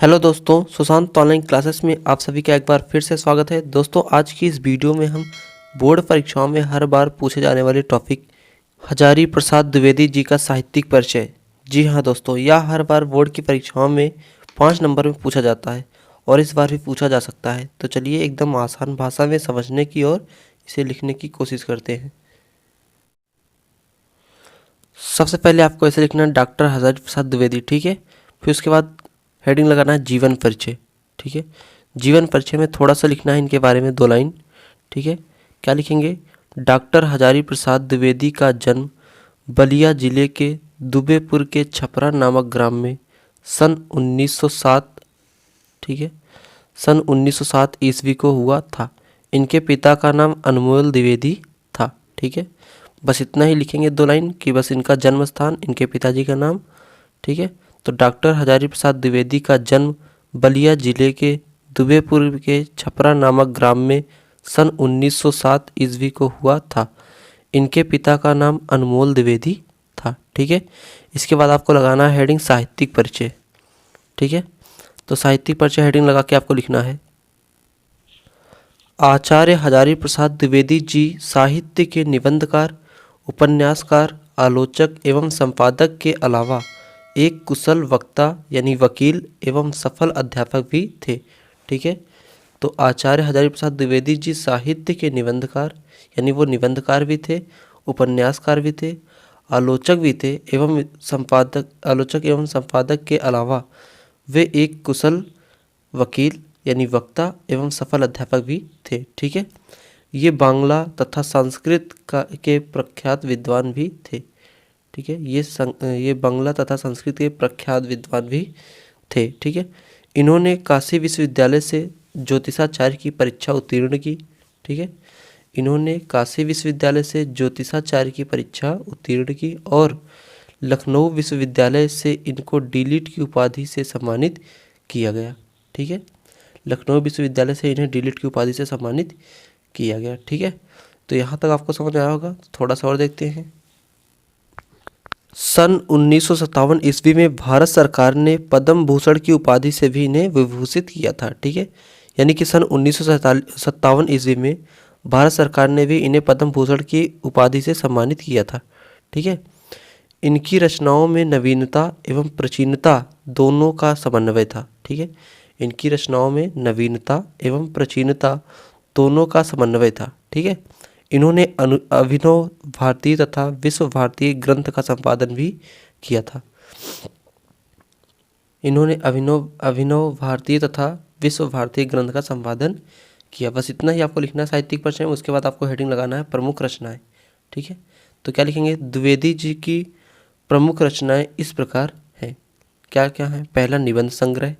Hello दोस्तों, Sushant online classes में आप सभी का एक बार फिर से स्वागत है। दोस्तों, आज की इस वीडियो में हम बोर्ड परीक्षाओं में हर बार पूछे जाने वाले टॉपिक हजारी प्रसाद द्विवेदी जी का साहित्यिक परिचय। जी हाँ दोस्तों, यह हर बार बोर्ड की परीक्षाओं में 5 नंबर में पूछा जाता है और इस बार भी पूछा जा सकता है। तो चलिए एकदम आसान भाषा में समझने की और इसे लिखने की कोशिश करते हैं। सबसे पहले आपको ऐसे लिखना है डॉक्टर हजारी प्रसाद द्विवेदी, ठीक है। फिर उसके बाद हेडिंग लगाना है जीवन परिचय, ठीक है। जीवन परिचय में थोड़ा सा लिखना है इनके बारे में 2 लाइन, ठीक है। क्या लिखेंगे? डॉक्टर हजारी प्रसाद द्विवेदी का जन्म बलिया जिले के दुबेपुर के छपरा नामक ग्राम में सन 1907, ठीक है, सन 1907 ईस्वी को हुआ था। इनके पिता का नाम अनमोल द्विवेदी था, ठीक है। बस इतना ही लिखेंगे 2 लाइन कि बस इनका जन्म स्थान, इनके पिताजी का नाम, ठीक है। तो डॉक्टर हजारी प्रसाद द्विवेदी का जन्म बलिया जिले के दुबेपुर के छपरा नामक ग्राम में सन 1907 ईस्वी को हुआ था। इनके पिता का नाम अनमोल द्विवेदी था, ठीक है। इसके बाद आपको लगाना है हेडिंग साहित्यिक परिचय, ठीक है। तो साहित्यिक परिचय हेडिंग लगा के आपको लिखना है आचार्य हजारी प्रसाद द्विवेदी जी साहित्य के निबंधकार, उपन्यासकार, आलोचक एवं संपादक के अलावा एक कुशल वक्ता यानी वकील एवं सफल अध्यापक भी थे, ठीक है। तो आचार्य हजारी प्रसाद द्विवेदी जी साहित्य के निबंधकार यानी वो निबंधकार भी थे, उपन्यासकार भी थे, आलोचक भी थे एवं संपादक के अलावा वे एक कुशल वकील यानी वक्ता एवं सफल अध्यापक भी थे, ठीक है। ये बांग्ला तथा संस्कृत के प्रख्यात विद्वान भी थे, ठीक है। ये बांग्ला तथा संस्कृत के प्रख्यात विद्वान भी थे, ठीक है। इन्होंने काशी विश्वविद्यालय से ज्योतिषाचार्य की परीक्षा उत्तीर्ण की, ठीक है। इन्होंने काशी विश्वविद्यालय से ज्योतिषाचार्य की परीक्षा उत्तीर्ण की और लखनऊ विश्वविद्यालय से इनको डीलिट की उपाधि से सम्मानित किया गया, ठीक है। लखनऊ विश्वविद्यालय से इन्हें डीलिट की उपाधि से सम्मानित किया गया, ठीक है। तो यहाँ तक आपको समझ आया होगा। थोड़ा सा और देखते हैं। सन 1957 ईस्वी में भारत सरकार ने पद्म भूषण की उपाधि से भी इन्हें विभूषित किया था, ठीक है। यानी कि सन 1957 ईस्वी में भारत सरकार ने भी इन्हें पद्म भूषण की उपाधि से सम्मानित किया था, ठीक है। इनकी रचनाओं में नवीनता एवं प्राचीनता दोनों का समन्वय था, ठीक है। इनकी रचनाओं में नवीनता एवं प्राचीनता दोनों का समन्वय था, ठीक है। इन्होंने अभिनव भारतीय तथा विश्व भारतीय ग्रंथ का संपादन भी किया था। इन्होंने अभिनव भारतीय तथा विश्व भारतीय ग्रंथ का संपादन किया। बस इतना ही आपको लिखना है साहित्यिक परिचय में। उसके बाद आपको हेडिंग लगाना है प्रमुख रचनाएं, ठीक है। तो क्या लिखेंगे? द्विवेदी जी की प्रमुख रचनाएं इस प्रकार हैं। क्या क्या हैं? पहला निबंध संग्रह,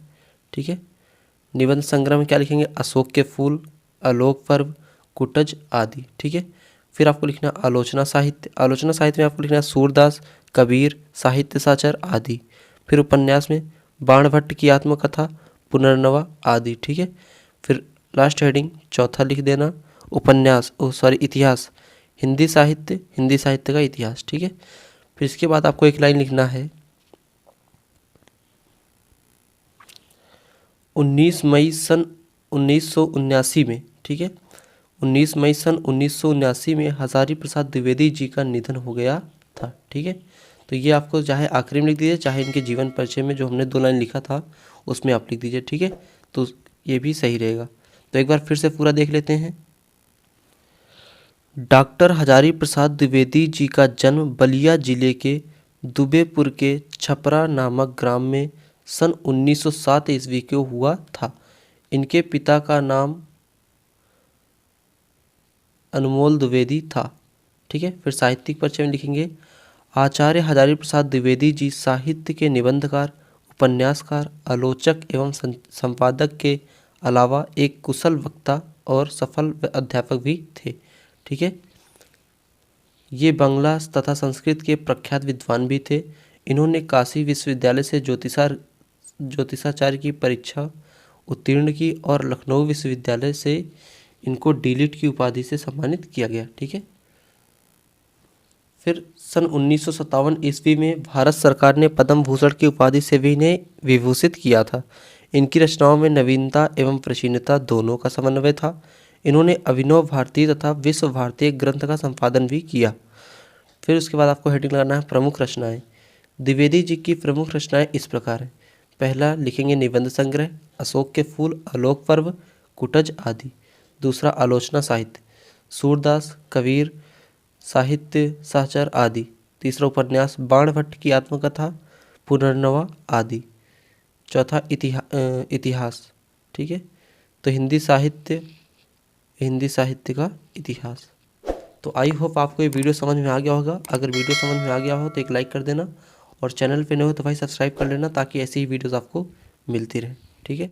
ठीक है। निबंध संग्रह में क्या लिखेंगे? अशोक के फूल, आलोक पर्व, कुटज आदि, ठीक है। फिर आपको लिखना आलोचना साहित्य। आलोचना साहित्य में आपको लिखना है सूरदास, कबीर, साहित्य साचर आदि। फिर उपन्यास में बाणभट्ट की आत्मकथा, पुनर्नवा आदि, ठीक है। फिर लास्ट हेडिंग चौथा लिख देना इतिहास, हिंदी साहित्य का इतिहास, ठीक है। फिर इसके बाद आपको एक लाइन लिखना है 19 मई सन 1979 में, ठीक है। 19 मई सन 1979 में हजारी प्रसाद द्विवेदी जी का निधन हो गया था, ठीक है। तो ये आपको चाहे आखिरी में लिख दीजिए, चाहे इनके जीवन परिचय में जो हमने 2 लाइन लिखा था उसमें आप लिख दीजिए, ठीक है। तो ये भी सही रहेगा। तो एक बार फिर से पूरा देख लेते हैं। डॉक्टर हजारी प्रसाद द्विवेदी जी का जन्म बलिया जिले के दुबेपुर के छपरा नामक ग्राम में सन 1907 ईस्वी को हुआ था। इनके पिता का नाम अनमोल द्विवेदी था, ठीक है। फिर साहित्यिक परिचय में लिखेंगे आचार्य हजारी प्रसाद द्विवेदी जी साहित्य के निबंधकार, उपन्यासकार, आलोचक एवं संपादक के अलावा एक कुशल वक्ता और सफल अध्यापक भी थे, ठीक है। ये बांग्ला तथा संस्कृत के प्रख्यात विद्वान भी थे। इन्होंने काशी विश्वविद्यालय से ज्योतिषाचार्य की परीक्षा उत्तीर्ण की और लखनऊ विश्वविद्यालय से इनको डीलिट की उपाधि से सम्मानित किया गया, ठीक है। फिर सन 1957 ईस्वी में भारत सरकार ने पद्म भूषण की उपाधि से भी इन्हें विभूषित किया था। इनकी रचनाओं में नवीनता एवं प्राचीनता दोनों का समन्वय था। इन्होंने अभिनव भारतीय तथा विश्व भारतीय ग्रंथ का संपादन भी किया। फिर उसके बाद आपको हेडिंग लगाना है प्रमुख रचनाएं। द्विवेदी जी की प्रमुख रचनाएं इस प्रकार हैं। पहला लिखेंगे निबंध संग्रह, अशोक के फूल, आलोक पर्व, कुटज आदि। दूसरा आलोचना साहित्य, सूरदास, कबीर, साहित्य सहचर आदि। तीसरा उपन्यास, बाणभट्ट की आत्मकथा, पुनर्नवा आदि। चौथा इतिहास, ठीक है, तो हिंदी साहित्य का इतिहास। तो आई होप आपको ये वीडियो समझ में आ गया होगा। अगर वीडियो समझ में आ गया हो तो एक लाइक कर देना और चैनल पे नए हो तो भाई सब्सक्राइब कर लेना ताकि ऐसी ही वीडियोस आपको मिलती रहे, ठीक है।